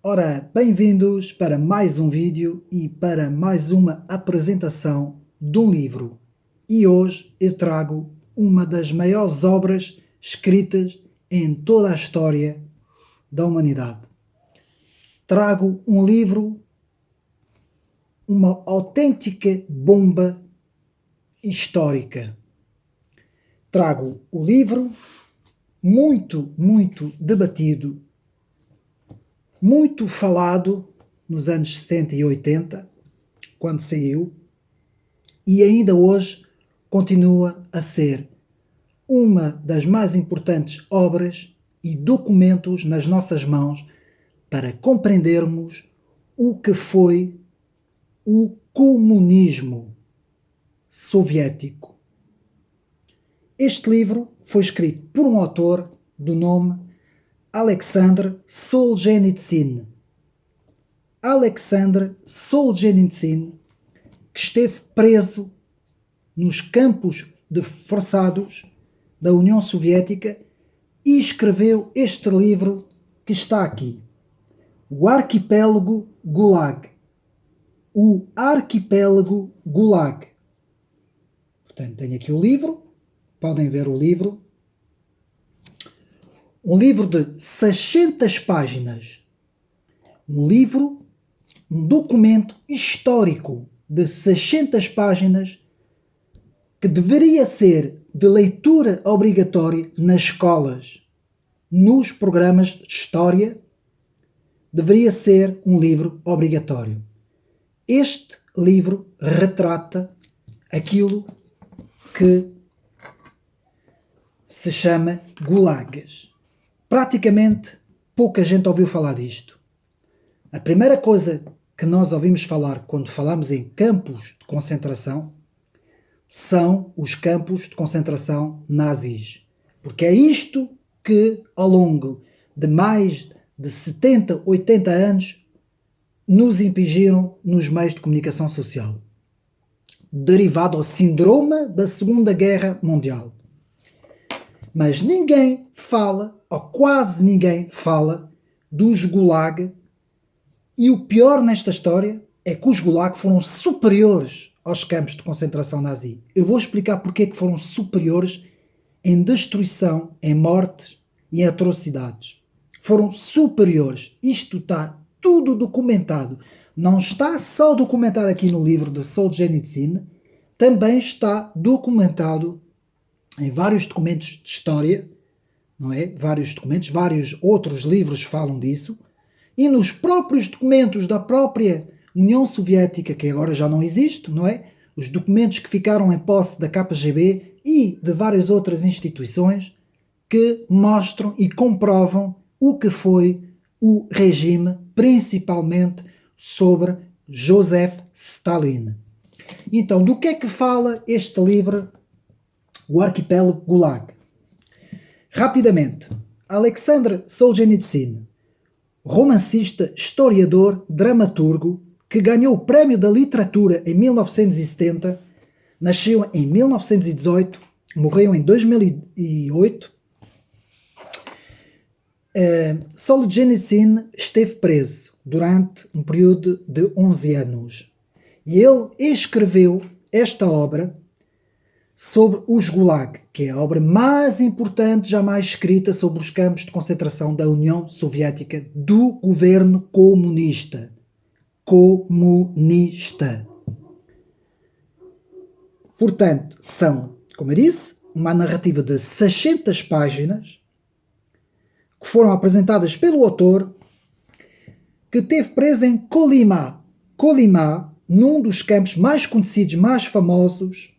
Ora, bem-vindos para mais um vídeo e para mais uma apresentação de um livro. E hoje eu trago uma das maiores obras escritas em toda a história da humanidade. Trago um livro, uma autêntica bomba histórica. Trago o livro muito debatido, muito falado nos anos 70 e 80, quando saiu, e ainda hoje continua a ser uma das mais importantes obras e documentos nas nossas mãos para compreendermos o que foi o comunismo soviético. Este livro foi escrito por um autor do nome Alexander Solzhenitsyn. Alexander Solzhenitsyn, que esteve preso nos campos forçados da União Soviética e escreveu este livro que está aqui, O Arquipélago Gulag. O Arquipélago Gulag. Portanto, tenho aqui o livro, podem ver o livro. Um livro de 600 páginas. Um livro, um documento histórico de 600 páginas que deveria ser de leitura obrigatória nas escolas, nos programas de história, deveria ser um livro obrigatório. Este livro retrata aquilo que se chama gulags. Praticamente pouca gente ouviu falar disto. A primeira coisa que nós ouvimos falar quando falamos em campos de concentração são os campos de concentração nazis. Porque é isto que, ao longo de mais de 70, 80 anos, nos impingiram nos meios de comunicação social. Derivado ao síndrome da Segunda Guerra Mundial. Mas ninguém fala, ou quase ninguém fala, dos Gulag. E o pior nesta história é que os Gulag foram superiores aos campos de concentração nazi. Eu vou explicar porque é que foram superiores em destruição, em mortes e em atrocidades. Foram superiores. Isto está tudo documentado. Não está só documentado aqui no livro de Solzhenitsyn, também está documentado em vários documentos de história, não é? Vários outros livros falam disso, e nos próprios documentos da própria União Soviética, que agora já não existe, não é? Os documentos que ficaram em posse da KGB e de várias outras instituições que mostram e comprovam o que foi o regime, principalmente sobre Joseph Stalin. Então, do que é que fala este livro, O Arquipélago Gulag? Rapidamente, Alexander Solzhenitsyn, romancista, historiador, dramaturgo, que ganhou o Prémio da Literatura em 1970, nasceu em 1918, morreu em 2008. Solzhenitsyn esteve preso durante um período de 11 anos e ele escreveu esta obra sobre os Gulag, que é a obra mais importante jamais escrita sobre os campos de concentração da União Soviética do governo comunista. Portanto, são, como eu disse, uma narrativa de 600 páginas que foram apresentadas pelo autor, que esteve preso em Kolyma, num dos campos mais conhecidos, mais famosos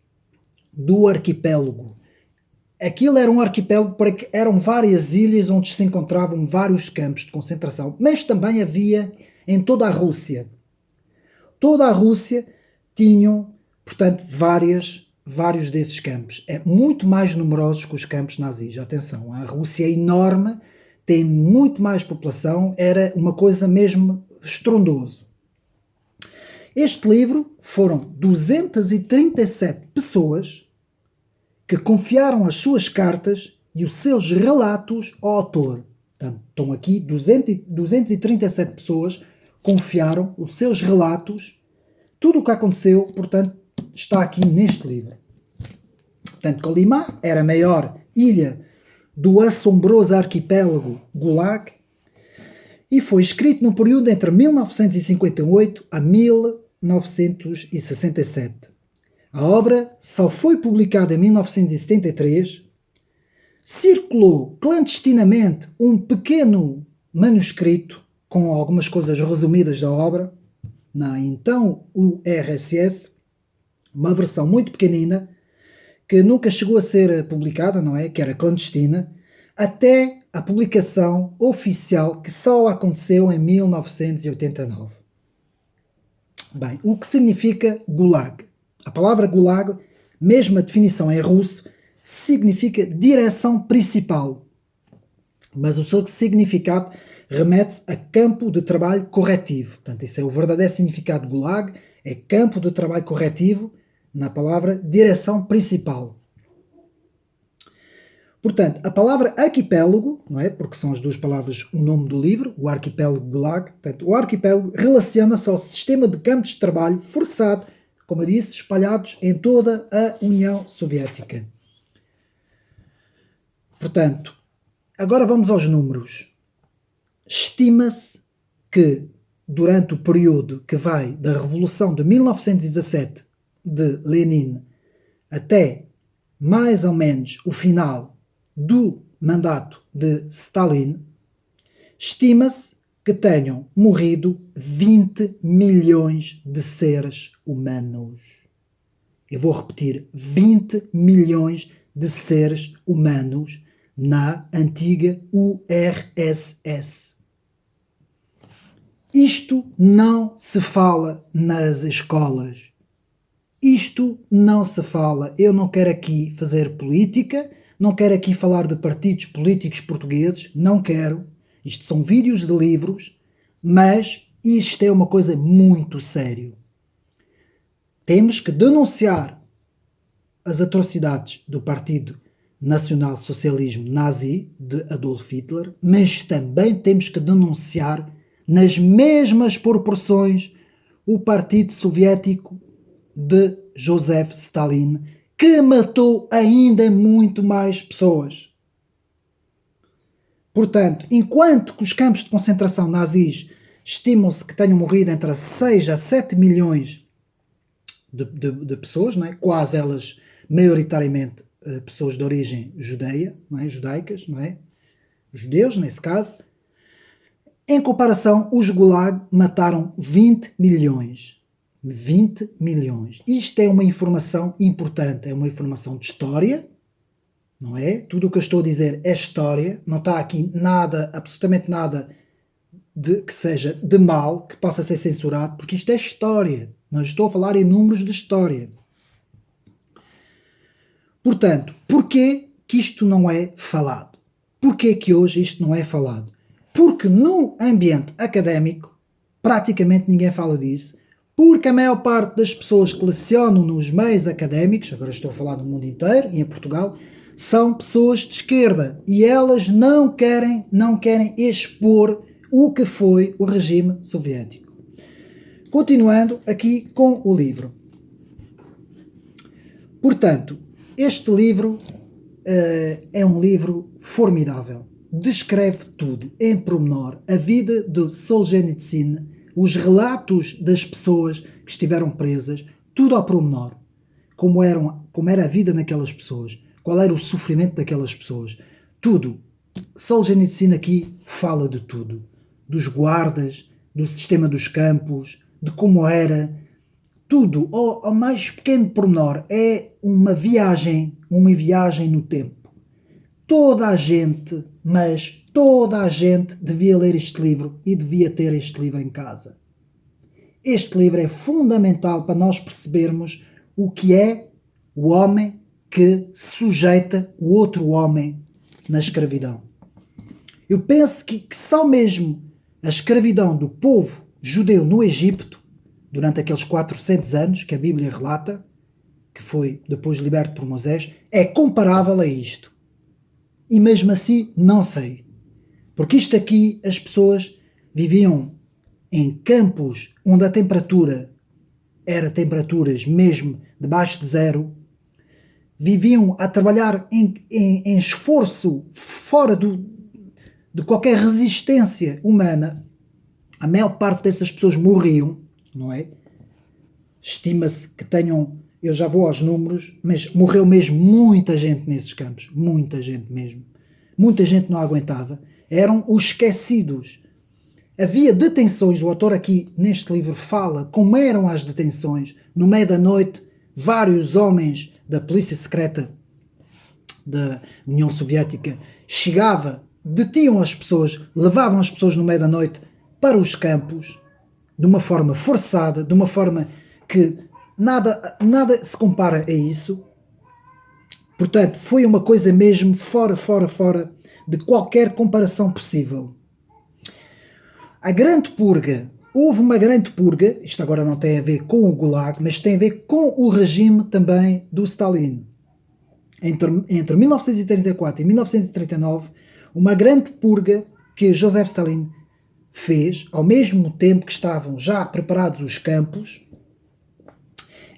do arquipélago. Aquilo era um arquipélago porque eram várias ilhas onde se encontravam vários campos de concentração, mas também havia em toda a Rússia. Toda a Rússia tinham, portanto, vários desses campos. É muito mais numerosos que os campos nazis. Atenção, a Rússia é enorme, tem muito mais população, era uma coisa mesmo estrondoso. Este livro foram 237 pessoas que confiaram as suas cartas e os seus relatos ao autor. Portanto, estão aqui 237 pessoas confiaram os seus relatos, tudo o que aconteceu, portanto, está aqui neste livro. Portanto, Kolyma era a maior ilha do assombroso arquipélago Gulag e foi escrito no período entre 1958 a 1967. A obra só foi publicada em 1973. Circulou clandestinamente um pequeno manuscrito com algumas coisas resumidas da obra na então URSS, uma versão muito pequenina que nunca chegou a ser publicada, não é? Que era clandestina, até a publicação oficial que só aconteceu em 1989. Bem, o que significa Gulag? A palavra Gulag, mesmo a definição em russo, significa direção principal, mas o seu significado remete a campo de trabalho corretivo. Portanto, isso é o verdadeiro significado de Gulag, é campo de trabalho corretivo, na palavra direção principal. Portanto, a palavra arquipélago, não é? Porque são as duas palavras o nome do livro, o arquipélago Gulag. Portanto, o arquipélago relaciona-se ao sistema de campos de trabalho forçado, como eu disse, espalhados em toda a União Soviética. Portanto, agora vamos aos números. Estima-se que durante o período que vai da Revolução de 1917 de Lenin até mais ou menos o final do mandato de Stalin, estima-se que tenham morrido 20 milhões de seres humanos. Eu vou repetir, 20 milhões de seres humanos na antiga URSS. Isto não se fala nas escolas. Isto não se fala. Eu não quero aqui fazer política, não quero aqui falar de partidos políticos portugueses, não quero. Isto são vídeos de livros, mas isto é uma coisa muito séria. Temos que denunciar as atrocidades do Partido Nacional Socialismo Nazi de Adolf Hitler, mas também temos que denunciar nas mesmas proporções o Partido Soviético de Joseph Stalin, que matou ainda muito mais pessoas. Portanto, enquanto que os campos de concentração nazis estimam-se que tenham morrido entre 6 a 7 milhões de pessoas, não é? Quase elas maioritariamente pessoas de origem judeia, não é? Judaicas, não é? Judeus, nesse caso. Em comparação, os Gulag mataram 20 milhões. 20 milhões. Isto é uma informação importante, é uma informação de história, não é? Tudo o que eu estou a dizer é história, não está aqui nada, absolutamente nada que seja de mal, que possa ser censurado, porque isto é história. Não estou a falar em números de história. Portanto, porquê que isto não é falado? Porquê que hoje isto não é falado? Porque no ambiente académico, praticamente ninguém fala disso, porque a maior parte das pessoas que lecionam nos meios académicos, agora estou a falar do mundo inteiro e em Portugal, são pessoas de esquerda e elas não querem expor o que foi o regime soviético. Continuando aqui com o livro. Portanto, este livro é um livro formidável. Descreve tudo, em pormenor, a vida de Solzhenitsyn, os relatos das pessoas que estiveram presas, tudo ao pormenor. Como era a vida naquelas pessoas, qual era o sofrimento daquelas pessoas, tudo. Solzhenitsyn aqui fala de tudo. Dos guardas, do sistema dos campos, de como era, tudo, ao mais pequeno pormenor. É uma viagem no tempo. Toda a gente, mas toda a gente devia ler este livro e devia ter este livro em casa. Este livro é fundamental para nós percebermos o que é o homem que sujeita o outro homem na escravidão. Eu penso que só mesmo a escravidão do povo judeu no Egito, durante aqueles 400 anos que a Bíblia relata, que foi depois liberto por Moisés, é comparável a isto. E mesmo assim, não sei. Porque isto aqui, as pessoas viviam em campos onde a temperatura era temperaturas mesmo debaixo de zero, viviam a trabalhar em esforço fora de qualquer resistência humana. A maior parte dessas pessoas morriam, não é? Estima-se que tenham, eu já vou aos números, mas morreu mesmo muita gente nesses campos, muita gente mesmo. Muita gente não aguentava. Eram os esquecidos. Havia detenções, o autor aqui neste livro fala como eram as detenções. No meio da noite, vários homens da polícia secreta da União Soviética detiam as pessoas, levavam as pessoas no meio da noite para os campos, de uma forma forçada, de uma forma que nada se compara a isso. Portanto, foi uma coisa mesmo fora de qualquer comparação possível. A Grande Purga, houve uma Grande Purga, isto agora não tem a ver com o Gulag, mas tem a ver com o regime também do Stalin. Entre 1934 e 1939, uma Grande Purga que Joseph Stalin fez, ao mesmo tempo que estavam já preparados os campos,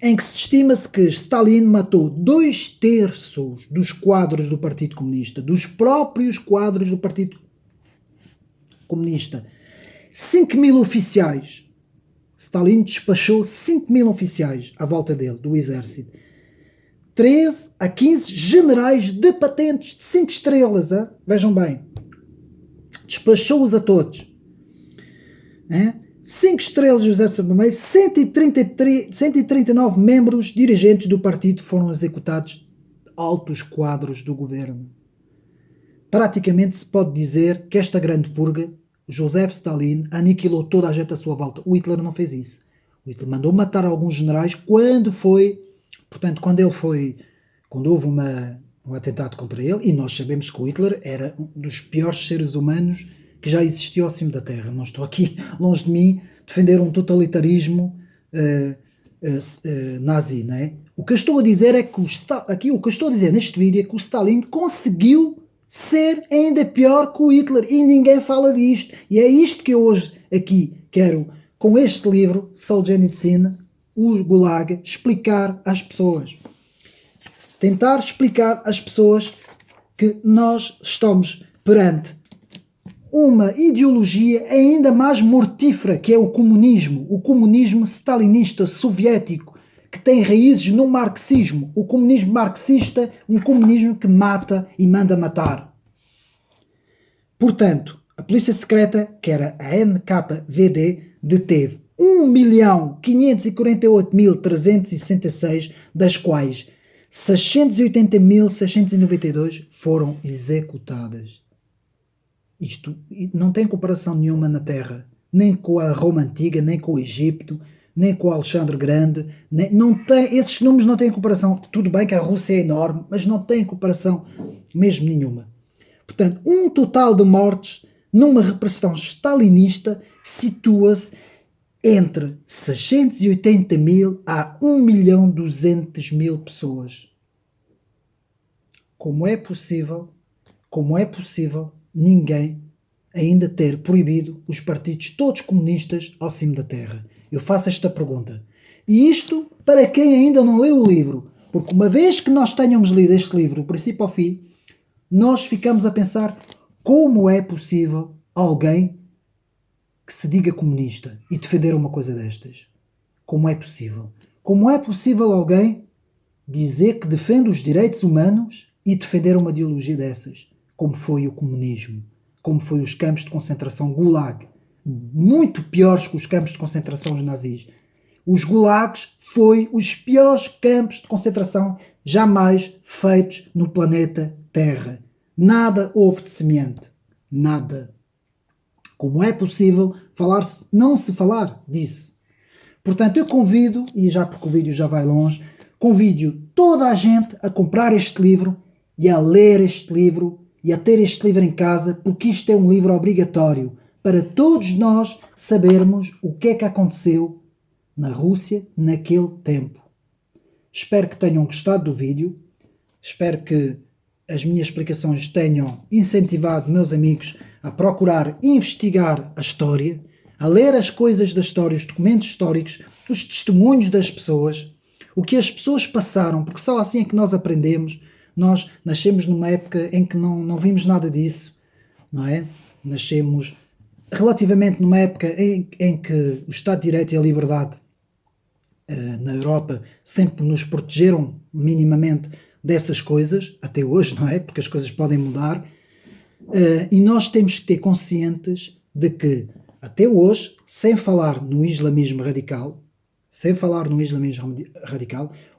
em que se estima-se que Stalin matou 2/3 dos quadros do Partido Comunista, dos próprios quadros do Partido Comunista. 5.000 oficiais. Stalin despachou 5.000 oficiais à volta dele, do exército. 13 a 15 generais de patentes de 5 estrelas. Hein? Vejam bem. Despachou-os a todos. 5 estrelas do exército vermelho, 139 membros dirigentes do partido foram executados, altos quadros do governo. Praticamente se pode dizer que esta grande purga, Joseph Stalin aniquilou toda a gente à sua volta. O Hitler não fez isso. O Hitler mandou matar alguns generais quando houve um atentado contra ele, e nós sabemos que o Hitler era um dos piores seres humanos que já existiu ao cimo da Terra. Não estou aqui, longe de mim, defender um totalitarismo nazi, não é? O que eu estou a dizer é que o que eu estou a dizer neste vídeo é que o Stalin conseguiu ser ainda pior que o Hitler e ninguém fala disto. E é isto que eu hoje aqui quero, com este livro, Solzhenitsyn, o Gulag, explicar às pessoas. Tentar explicar às pessoas que nós estamos perante uma ideologia ainda mais mortífera, que é o comunismo stalinista soviético, que tem raízes no marxismo. O comunismo marxista, um comunismo que mata e manda matar. Portanto, a polícia secreta, que era a NKVD, deteve 1.548.366, das quais 680.692 foram executadas. Isto não tem comparação nenhuma na Terra, nem com a Roma Antiga, nem com o Egito, nem com o Alexandre Grande, esses números não têm comparação. Tudo bem que a Rússia é enorme, mas não tem comparação mesmo nenhuma. Portanto, um total de mortes numa repressão stalinista situa-se entre 680.000 a 1.200.000 pessoas. Como é possível ninguém ainda ter proibido os partidos todos comunistas ao cimo da Terra? Eu faço esta pergunta. E isto para quem ainda não leu o livro, porque uma vez que nós tenhamos lido este livro, do princípio ao fim, nós ficamos a pensar como é possível alguém que se diga comunista e defender uma coisa destas. Como é possível? Como é possível alguém dizer que defende os direitos humanos e defender uma ideologia dessas? Como foi o comunismo, como foi os campos de concentração Gulag, muito piores que os campos de concentração dos nazis. Os Gulags foi os piores campos de concentração jamais feitos no planeta Terra. Nada houve de semelhante. Nada. Como é possível não se falar disso? Portanto, eu convido, e já porque o vídeo já vai longe, convido toda a gente a comprar este livro e a ler este livro e a ter este livro em casa, porque isto é um livro obrigatório para todos nós sabermos o que é que aconteceu na Rússia naquele tempo. Espero que tenham gostado do vídeo, espero que as minhas explicações tenham incentivado meus amigos a procurar investigar a história, a ler as coisas da história, os documentos históricos, os testemunhos das pessoas, o que as pessoas passaram, porque só assim é que nós aprendemos. Nós nascemos numa época em que não vimos nada disso, não é? Nascemos relativamente numa época em que o Estado de Direito e a liberdade na Europa sempre nos protegeram minimamente dessas coisas, até hoje, não é? Porque as coisas podem mudar, e nós temos que ter conscientes de que, até hoje, sem falar no islamismo radical,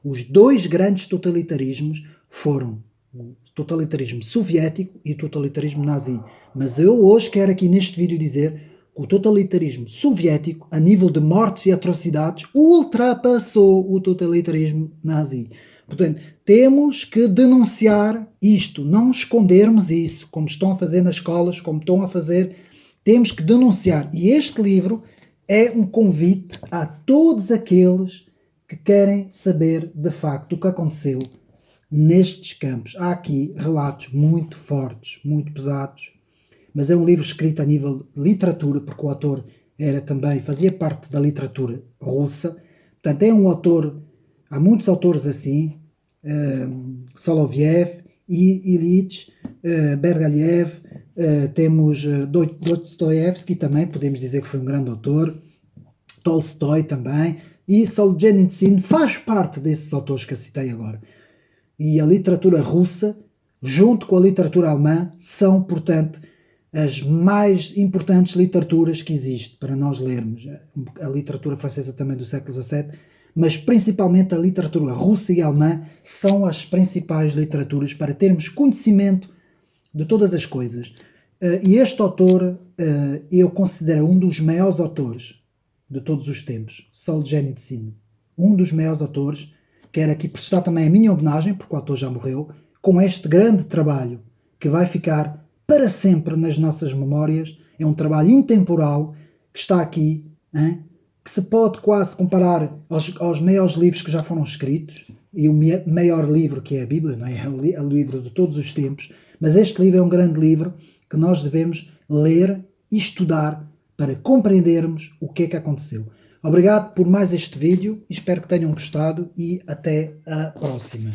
os dois grandes totalitarismos foram o totalitarismo soviético e o totalitarismo nazi. Mas eu hoje quero aqui neste vídeo dizer que o totalitarismo soviético, a nível de mortes e atrocidades, ultrapassou o totalitarismo nazi. Portanto, temos que denunciar isto, não escondermos isso, como estão a fazer nas escolas, como estão a fazer, temos que denunciar. E este livro é um convite a todos aqueles que querem saber de facto o que aconteceu nestes campos. Há aqui relatos muito fortes, muito pesados, mas é um livro escrito a nível de literatura, porque o autor fazia parte da literatura russa. Portanto, é um autor, há muitos autores assim, Soloviev, Ilyich, Bergaliev, temos Dostoiévski também, podemos dizer que foi um grande autor, Tolstói também, e Solzhenitsyn faz parte desses autores que eu citei agora. E a literatura russa, junto com a literatura alemã, são, portanto, as mais importantes literaturas que existem para nós lermos. A literatura francesa também do século XVII, mas principalmente a literatura russa e alemã são as principais literaturas para termos conhecimento de todas as coisas. E este autor eu considero um dos maiores autores de todos os tempos, Solzhenitsyn. Um dos maiores autores. Quero aqui prestar também a minha homenagem, porque o autor já morreu, com este grande trabalho que vai ficar para sempre nas nossas memórias. É um trabalho intemporal que está aqui, hein? Que se pode quase comparar aos maiores livros que já foram escritos, e o maior livro que é a Bíblia, não é? É o livro de todos os tempos, mas este livro é um grande livro que nós devemos ler e estudar para compreendermos o que é que aconteceu. Obrigado por mais este vídeo, espero que tenham gostado e até a próxima.